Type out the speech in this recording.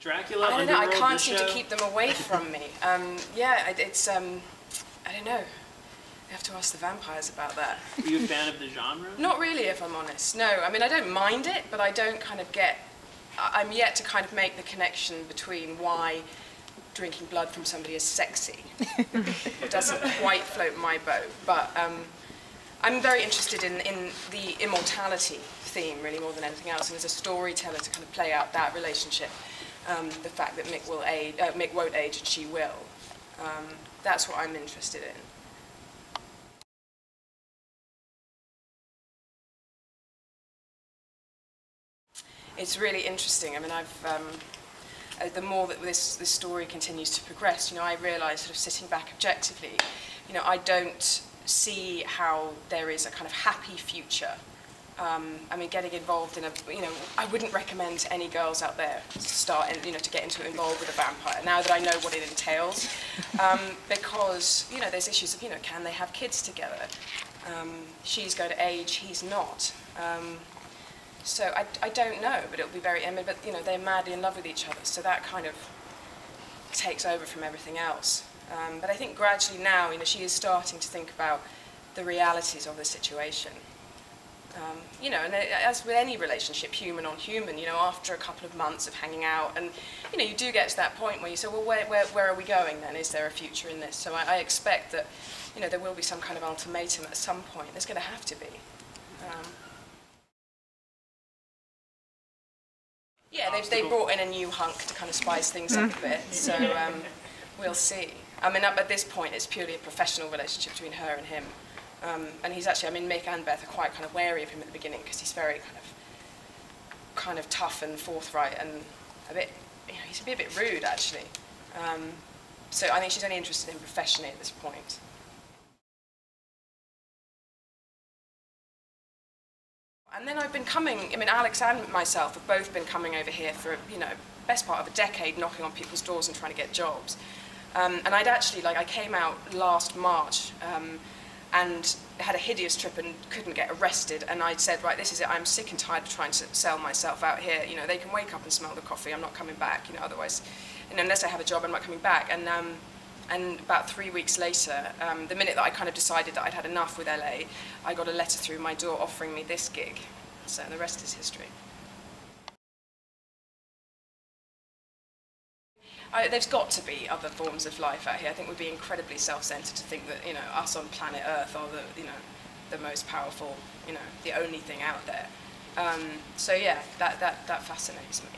Dracula, I don't know, I Underworld, can't this seem show? to keep them away from me. Yeah, it's, I don't know. I have to ask the vampires about that. Are you a fan of the genre? Not really, if I'm honest. No, I mean, I don't mind it, but I don't kind of get... I'm yet to kind of make the connection between why drinking blood from somebody is sexy. It doesn't quite float my boat, but I'm very interested in the immortality theme, really, more than anything else, and as a storyteller to kind of play out that relationship, the fact that Mick won't age and she will. That's what I'm interested in. It's really interesting. I mean, the more that this story continues to progress, I realise, sort of sitting back objectively, I don't see how there is a kind of happy future. I mean, getting involved in I wouldn't recommend to any girls out there to start, to get involved with a vampire, now that I know what it entails, because, there's issues of, can they have kids together? She's going to age, he's not. So I don't know, but it'll be very, but they're madly in love with each other, so that kind of takes over from everything else. But I think gradually now, she is starting to think about the realities of the situation. And as with any relationship, human on human, after a couple of months of hanging out, and you do get to that point where you say, well, where are we going then? Is there a future in this? So I expect that, there will be some kind of ultimatum at some point. There's going to have to be. Yeah, they brought in a new hunk to kind of spice things up a bit, so we'll see. I mean, at this point, it's purely a professional relationship between her and him. And he's actually, I mean, Mick and Beth are quite kind of wary of him at the beginning because he's very kind of tough and forthright and a bit, he's a bit rude, actually. So I think she's only interested in him professionally at this point. And then I've been coming, I mean, Alex and myself have both been coming over here for, best part of a decade, knocking on people's doors and trying to get jobs. And I'd actually, I came out last March and had a hideous trip and couldn't get arrested, and I'd said, right, this is it, I'm sick and tired of trying to sell myself out here. They can wake up and smell the coffee, I'm not coming back, otherwise, unless I have a job, I'm not coming back. And about 3 weeks later, the minute that I kind of decided that I'd had enough with LA, I got a letter through my door offering me this gig. So the rest is history. There's got to be other forms of life out here. I think we'd be incredibly self-centered to think that, us on planet Earth are the most powerful, the only thing out there. So yeah, that fascinates me.